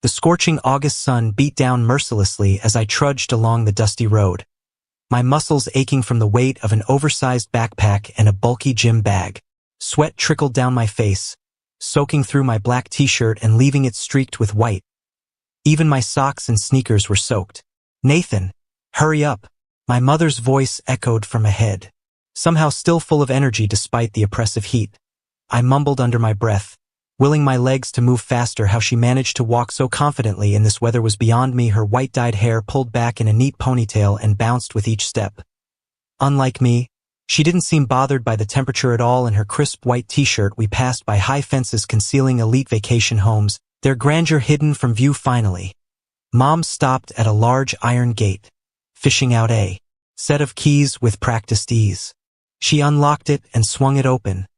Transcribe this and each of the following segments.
The scorching August sun beat down mercilessly as I trudged along the dusty road, my muscles aching from the weight of an oversized backpack and a bulky gym bag. Sweat trickled down my face, soaking through my black t-shirt and leaving it streaked with white. Even my socks and sneakers were soaked. "Nathan, hurry up!" My mother's voice echoed from ahead, somehow still full of energy despite the oppressive heat. I mumbled under my breath, willing my legs to move faster. How she managed to walk so confidently in this weather was beyond me. Her white-dyed hair pulled back in a neat ponytail and bounced with each step. Unlike me, she didn't seem bothered by the temperature at all. In her crisp white t-shirt, we passed by high fences concealing elite vacation homes, their grandeur hidden from view. Finally, Mom stopped at a large iron gate, fishing out a set of keys with practiced ease. She unlocked it and swung it open.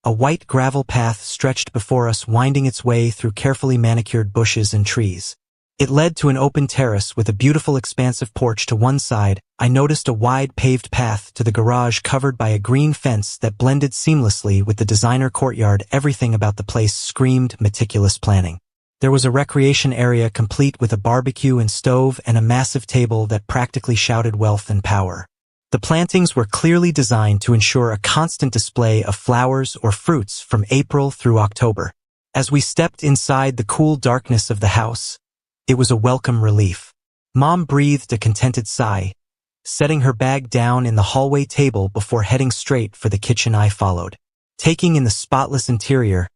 A white gravel path stretched before us, winding its way through carefully manicured bushes and trees. It led to an open terrace with a beautiful expansive porch to one side. I noticed a wide paved path to the garage covered by a green fence that blended seamlessly with the designer courtyard. Everything about the place screamed meticulous planning. There was a recreation area complete with a barbecue and stove and a massive table that practically shouted wealth and power. The plantings were clearly designed to ensure a constant display of flowers or fruits from April through October. As we stepped inside the cool darkness of the house, it was a welcome relief. Mom breathed a contented sigh, setting her bag down in the hallway table before heading straight for the kitchen. I followed, taking in the spotless interior.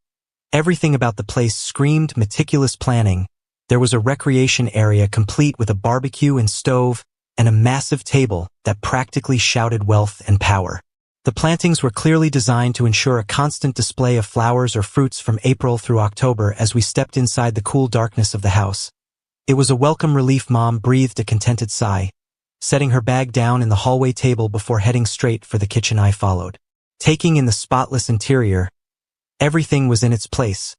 Everything about the place screamed meticulous planning. There was a recreation area complete with a barbecue and stove, and a massive table that practically shouted wealth and power. The plantings were clearly designed to ensure a constant display of flowers or fruits from April through October. As we stepped inside the cool darkness of the house, it was a welcome relief. Mom breathed a contented sigh, setting her bag down in the hallway table before heading straight for the kitchen. I followed, taking in the spotless interior. Everything was in its place,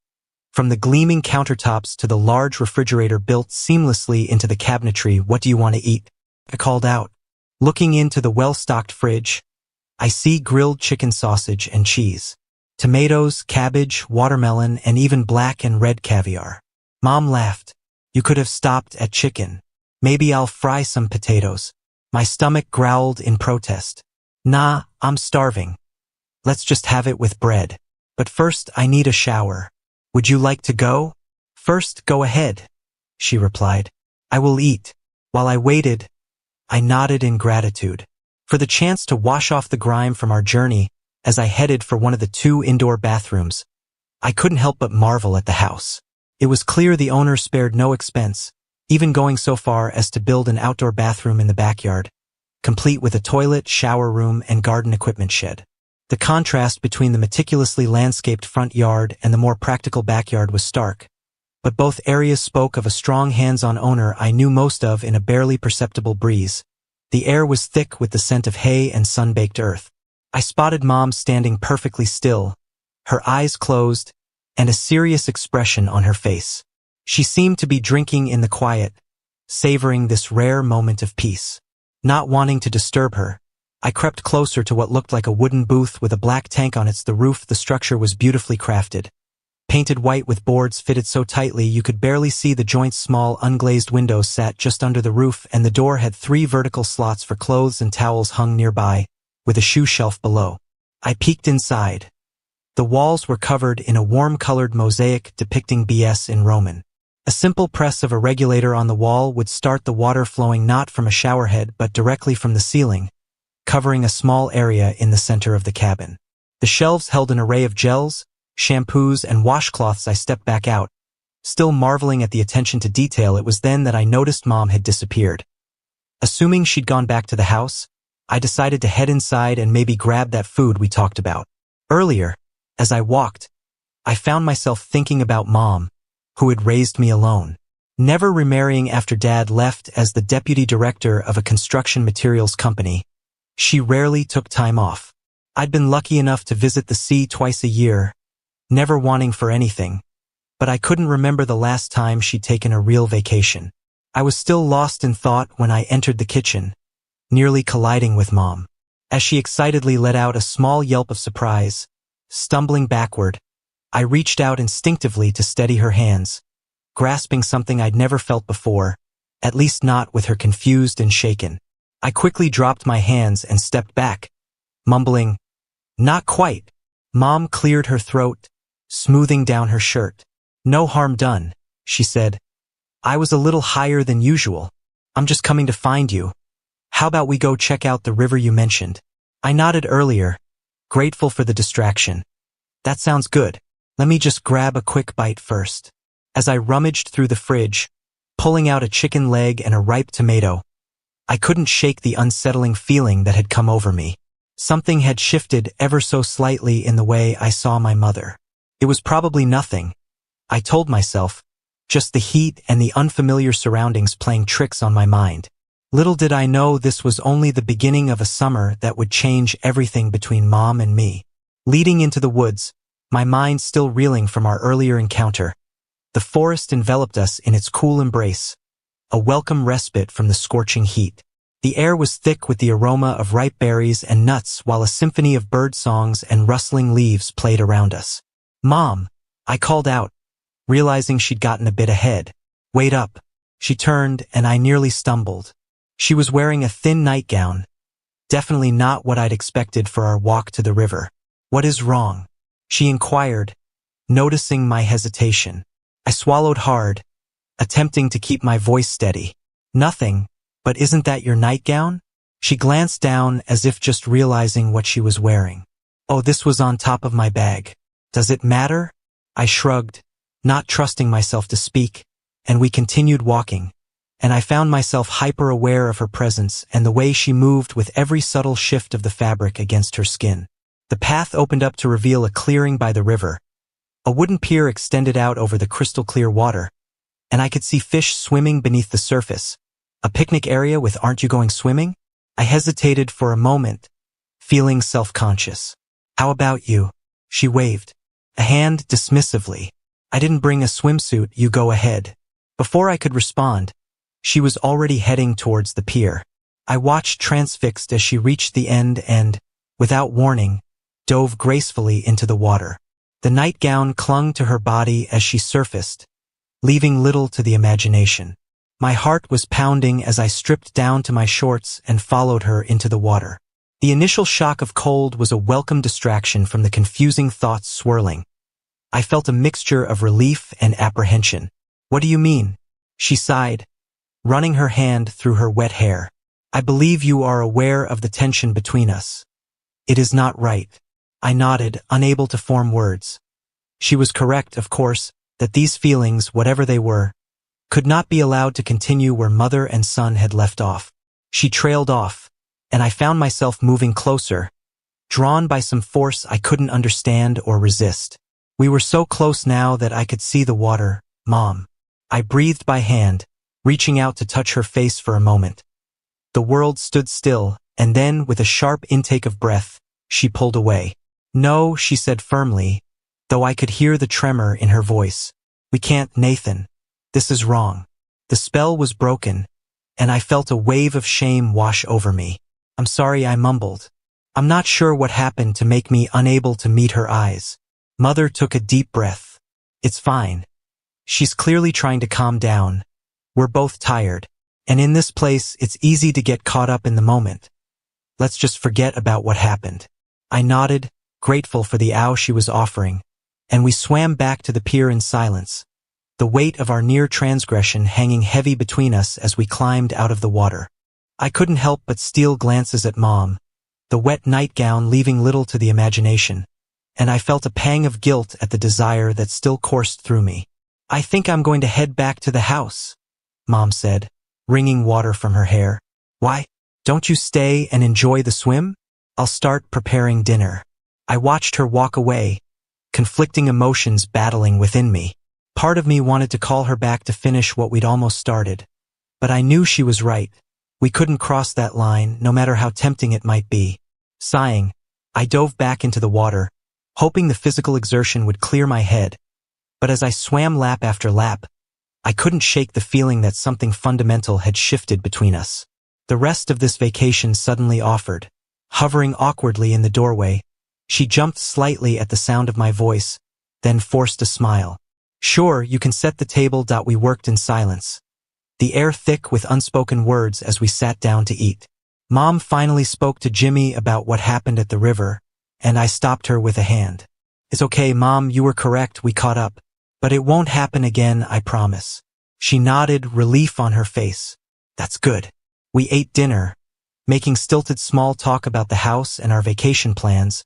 from the gleaming countertops to the large refrigerator built seamlessly into the cabinetry. "What do you want to eat?" I called out. Looking into the well-stocked fridge, I see grilled chicken, sausage and cheese, tomatoes, cabbage, watermelon, and even black and red caviar. Mom laughed. "You could have stopped at chicken. Maybe I'll fry some potatoes." My stomach growled in protest. "Nah, I'm starving. Let's just have it with bread. But first I need a shower. Would you like to go?" "First, go ahead," she replied. "I will eat." While I waited, I nodded in gratitude for the chance to wash off the grime from our journey. As I headed for one of the 2 indoor bathrooms, I couldn't help but marvel at the house. It was clear the owner spared no expense, even going so far as to build an outdoor bathroom in the backyard, complete with a toilet, shower room, and garden equipment shed. The contrast between the meticulously landscaped front yard and the more practical backyard was stark, but both areas spoke of a strong hands-on owner. I knew most of in a barely perceptible breeze. The air was thick with the scent of hay and sun-baked earth. I spotted Mom standing perfectly still, her eyes closed, and a serious expression on her face. She seemed to be drinking in the quiet, savoring this rare moment of peace. Not wanting to disturb her, I crept closer to what looked like a wooden booth with a black tank on its the roof. The structure was beautifully crafted, painted white with boards fitted so tightly you could barely see the joints. Small unglazed windows sat just under the roof, and the door had 3 vertical slots for clothes and towels hung nearby, with a shoe shelf below. I peeked inside. The walls were covered in a warm-colored mosaic depicting BS in Roman. A simple press of a regulator on the wall would start the water flowing not from a showerhead but directly from the ceiling, covering a small area in the center of the cabin. The shelves held an array of gels, shampoos, and washcloths. I stepped back out, still marveling at the attention to detail. It was then that I noticed Mom had disappeared. Assuming she'd gone back to the house, I decided to head inside and maybe grab that food we talked about earlier. As I walked, I found myself thinking about Mom, who had raised me alone, never remarrying after Dad left as the deputy director of a construction materials company. She rarely took time off. I'd been lucky enough to visit the sea twice a year, never wanting for anything, but I couldn't remember the last time she'd taken a real vacation. I was still lost in thought when I entered the kitchen, nearly colliding with Mom. As she excitedly let out a small yelp of surprise, stumbling backward, I reached out instinctively to steady her hands, grasping something I'd never felt before, at least not with her confused and shaken. I quickly dropped my hands and stepped back, mumbling, "Not quite." Mom cleared her throat, smoothing down her shirt. "No harm done," she said. "I was a little higher than usual. I'm just coming to find you. How about we go check out the river you mentioned?" I nodded earlier, grateful for the distraction. "That sounds good. Let me just grab a quick bite first." As I rummaged through the fridge, pulling out a chicken leg and a ripe tomato, I couldn't shake the unsettling feeling that had come over me. Something had shifted ever so slightly in the way I saw my mother. It was probably nothing, I told myself, just the heat and the unfamiliar surroundings playing tricks on my mind. Little did I know this was only the beginning of a summer that would change everything between Mom and me. Leading into the woods, my mind still reeling from our earlier encounter, the forest enveloped us in its cool embrace, a welcome respite from the scorching heat. The air was thick with the aroma of ripe berries and nuts while a symphony of bird songs and rustling leaves played around us. "Mom," I called out, realizing she'd gotten a bit ahead. "Wait up." She turned and I nearly stumbled. She was wearing a thin nightgown, definitely not what I'd expected for our walk to the river. "What is wrong?" she inquired, noticing my hesitation. I swallowed hard, attempting to keep my voice steady. "Nothing, but isn't that your nightgown?" She glanced down as if just realizing what she was wearing. "Oh, this was on top of my bag. Does it matter?" I shrugged, not trusting myself to speak, and we continued walking, and I found myself hyper-aware of her presence and the way she moved with every subtle shift of the fabric against her skin. The path opened up to reveal a clearing by the river. A wooden pier extended out over the crystal-clear water, and I could see fish swimming beneath the surface. A picnic area with "Aren't you going swimming?" I hesitated for a moment, feeling self-conscious. "How about you?" she waved, a hand dismissively. "I didn't bring a swimsuit, you go ahead." Before I could respond, she was already heading towards the pier. I watched transfixed as she reached the end and, without warning, dove gracefully into the water. The nightgown clung to her body as she surfaced, leaving little to the imagination. My heart was pounding as I stripped down to my shorts and followed her into the water. The initial shock of cold was a welcome distraction from the confusing thoughts swirling. I felt a mixture of relief and apprehension. "What do you mean?" she sighed, running her hand through her wet hair. "I believe you are aware of the tension between us. It is not right." I nodded, unable to form words. She was correct, of course, that these feelings, whatever they were, could not be allowed to continue where mother and son had left off. She trailed off, and I found myself moving closer, drawn by some force I couldn't understand or resist. We were so close now that I could see the water. "Mom." I breathed by hand, reaching out to touch her face for a moment. The world stood still, and then, with a sharp intake of breath, she pulled away. "No," she said firmly, though I could hear the tremor in her voice. "We can't, Nathan. This is wrong." The spell was broken, and I felt a wave of shame wash over me. "I'm sorry," I mumbled. I'm not sure what happened to make me unable to meet her eyes. Mother took a deep breath. "It's fine. She's clearly trying to calm down. We're both tired, and in this place it's easy to get caught up in the moment. Let's just forget about what happened." I nodded, grateful for the ow she was offering, and we swam back to the pier in silence, the weight of our near transgression hanging heavy between us as we climbed out of the water. I couldn't help but steal glances at Mom, the wet nightgown leaving little to the imagination, and I felt a pang of guilt at the desire that still coursed through me. "I think I'm going to head back to the house," Mom said, wringing water from her hair. "Why? Don't you stay and enjoy the swim? I'll start preparing dinner." I watched her walk away, conflicting emotions battling within me. Part of me wanted to call her back to finish what we'd almost started, but I knew she was right. We couldn't cross that line, no matter how tempting it might be. Sighing, I dove back into the water, hoping the physical exertion would clear my head. But as I swam lap after lap, I couldn't shake the feeling that something fundamental had shifted between us. The rest of this vacation suddenly offered. Hovering awkwardly in the doorway, she jumped slightly at the sound of my voice, then forced a smile. Sure, you can set the table. We worked in silence, the air thick with unspoken words as we sat down to eat. Mom finally spoke to Jimmy about what happened at the river, and I stopped her with a hand. It's okay, Mom, you were correct, we caught up. But it won't happen again, I promise. She nodded, relief on her face. That's good. We ate dinner, making stilted small talk about the house and our vacation plans,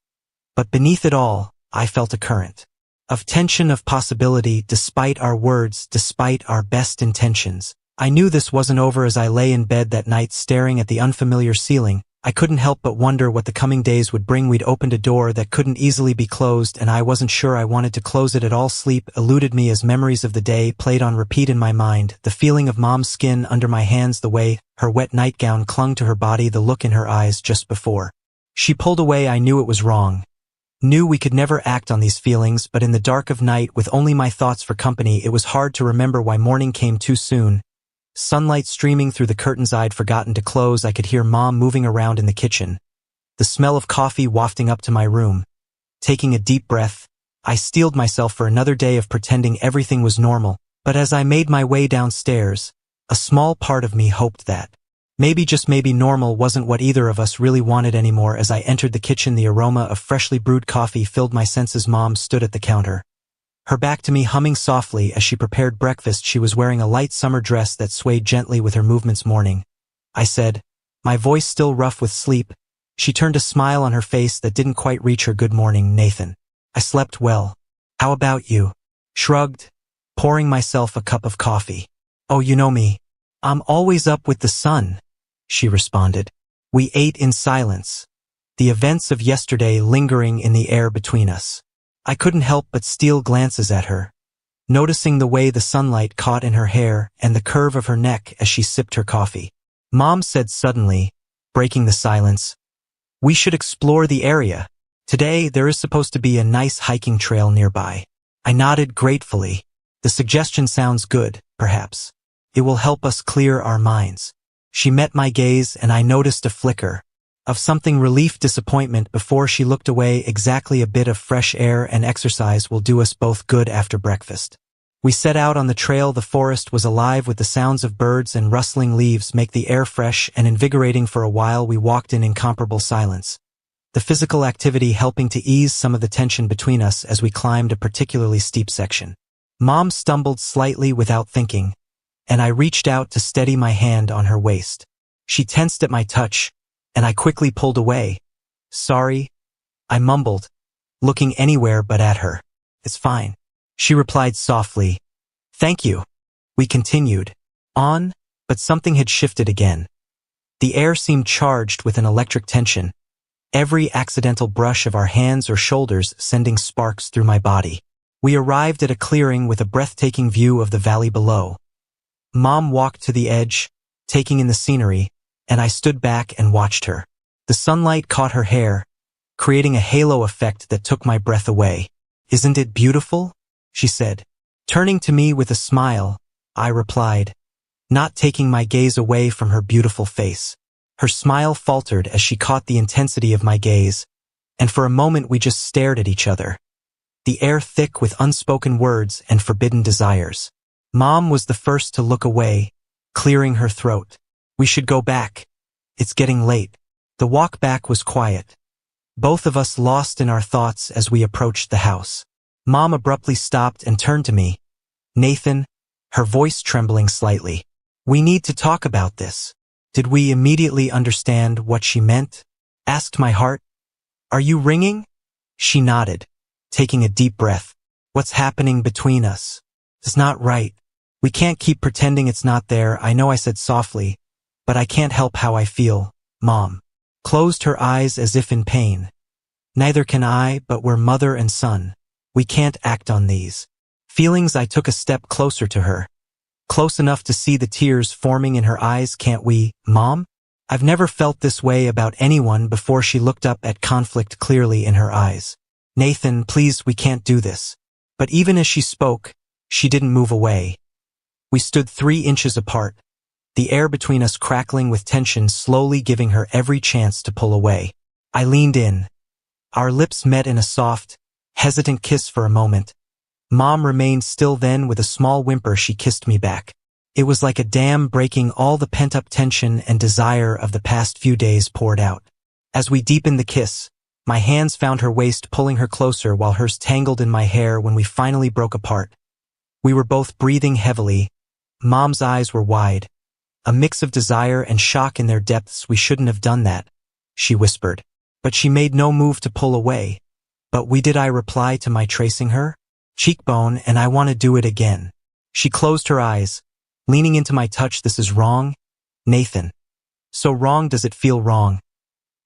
but beneath it all, I felt a current of tension, of possibility, despite our words, despite our best intentions. I knew this wasn't over. As I lay in bed that night staring at the unfamiliar ceiling, I couldn't help but wonder what the coming days would bring. We'd opened a door that couldn't easily be closed, and I wasn't sure I wanted to close it at all. Sleep eluded me as memories of the day played on repeat in my mind, the feeling of Mom's skin under my hands, the way her wet nightgown clung to her body, the look in her eyes just before she pulled away. I knew it was wrong. Knew we could never act on these feelings, but in the dark of night, with only my thoughts for company, it was hard to remember why morning came too soon. Sunlight streaming through the curtains I'd forgotten to close. I could hear Mom moving around in the kitchen, the smell of coffee wafting up to my room. Taking a deep breath, I steeled myself for another day of pretending everything was normal, but as I made my way downstairs, a small part of me hoped that maybe, just maybe, normal wasn't what either of us really wanted anymore. As I entered the kitchen, the aroma of freshly brewed coffee filled my senses. Mom stood at the counter, her back to me, humming softly as she prepared breakfast. She was wearing a light summer dress that swayed gently with her movements. Morning, I said, my voice still rough with sleep. She turned a smile on her face that didn't quite reach her. Good morning, Nathan. I slept well. How about you? Shrugged, pouring myself a cup of coffee. Oh, you know me. I'm always up with the sun, she responded. We ate in silence, the events of yesterday lingering in the air between us. I couldn't help but steal glances at her, noticing the way the sunlight caught in her hair and the curve of her neck as she sipped her coffee. Mom said suddenly, breaking the silence, we should explore the area. Today there is supposed to be a nice hiking trail nearby. I nodded gratefully. The suggestion sounds good, perhaps. It will help us clear our minds. She met my gaze, and I noticed a flicker of something, relief, disappointment, before she looked away. Exactly, a bit of fresh air and exercise will do us both good after breakfast. We set out on the trail. The forest was alive with the sounds of birds and rustling leaves, make the air fresh and invigorating. For a while we walked in incomparable silence, the physical activity helping to ease some of the tension between us as we climbed a particularly steep section. Mom stumbled slightly without thinking, and I reached out to steady my hand on her waist. She tensed at my touch, and I quickly pulled away. Sorry, I mumbled, looking anywhere but at her. It's fine, she replied softly. Thank you. We continued on, but something had shifted again. The air seemed charged with an electric tension, every accidental brush of our hands or shoulders sending sparks through my body. We arrived at a clearing with a breathtaking view of the valley below. Mom walked to the edge, taking in the scenery, and I stood back and watched her. The sunlight caught her hair, creating a halo effect that took my breath away. Isn't it beautiful? She said. Turning to me with a smile, I replied, not taking my gaze away from her beautiful face. Her smile faltered as she caught the intensity of my gaze, and for a moment we just stared at each other, the air thick with unspoken words and forbidden desires. Mom was the first to look away, clearing her throat. We should go back. It's getting late. The walk back was quiet, both of us lost in our thoughts as we approached the house. Mom abruptly stopped and turned to me. Nathan, her voice trembling slightly. We need to talk about this. Did we immediately understand what she meant? Asked my heart. Are you ringing? She nodded, taking a deep breath. What's happening between us? It's not right. We can't keep pretending it's not there. I know, I said softly, but I can't help how I feel. Mom closed her eyes as if in pain. Neither can I, but we're mother and son. We can't act on these feelings. I took a step closer to her, close enough to see the tears forming in her eyes. Can't we, Mom? I've never felt this way about anyone before. She looked up at conflict clearly in her eyes. Nathan, please, we can't do this. But even as she spoke, she didn't move away. We stood 3 inches apart, the air between us crackling with tension, slowly giving her every chance to pull away. I leaned in. Our lips met in a soft, hesitant kiss for a moment, Mom remained still then. With a small whimper she kissed me back. It was like a dam breaking. All the pent-up tension and desire of the past few days poured out. As we deepened the kiss, my hands found her waist, pulling her closer while hers tangled in my hair. When we finally broke apart, we were both breathing heavily. Mom's eyes were wide, a mix of desire and shock in their depths. "We shouldn't have done that," she whispered. But she made no move to pull away. "But we did," I replied to my tracing her cheekbone, "and I want to do it again." She closed her eyes, leaning into my touch. "This is wrong, Nathan." "So wrong? Does it feel wrong?"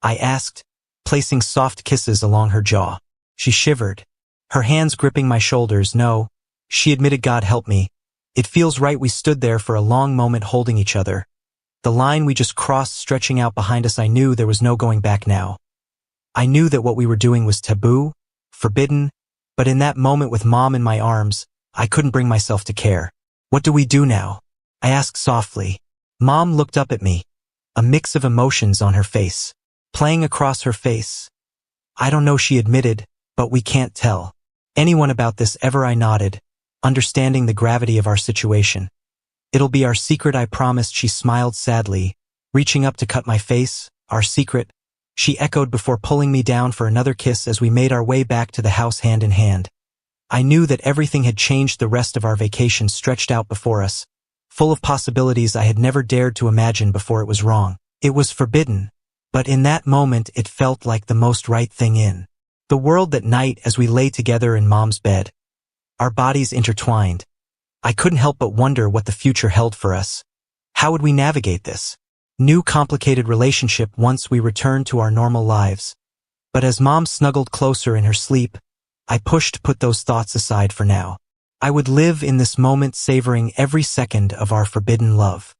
I asked, placing soft kisses along her jaw. She shivered, her hands gripping my shoulders. "No," she admitted, "God help me. It feels right." We stood there for a long moment holding each other. The line we just crossed stretching out behind us. I knew there was no going back now. I knew that what we were doing was taboo, forbidden, but in that moment with Mom in my arms, I couldn't bring myself to care. "What do we do now?" I asked softly. Mom looked up at me, a mix of emotions on her face, playing across her face. "I don't know," she admitted, "but we can't tell anyone about this ever." I nodded, understanding the gravity of our situation. "It'll be our secret, I promised." She smiled sadly, reaching up to cut my face. "Our secret?" she echoed before pulling me down for another kiss. As we made our way back to the house hand in hand, I knew that everything had changed. The rest of our vacation stretched out before us, full of possibilities I had never dared to imagine before. It was wrong. It was forbidden. But in that moment it felt like the most right thing in the world. That night, as we lay together in Mom's bed, our bodies intertwined, I couldn't help but wonder what the future held for us. How would we navigate this new complicated relationship once we returned to our normal lives? But as Mom snuggled closer in her sleep, I pushed to put those thoughts aside for now. I would live in this moment, savoring every second of our forbidden love.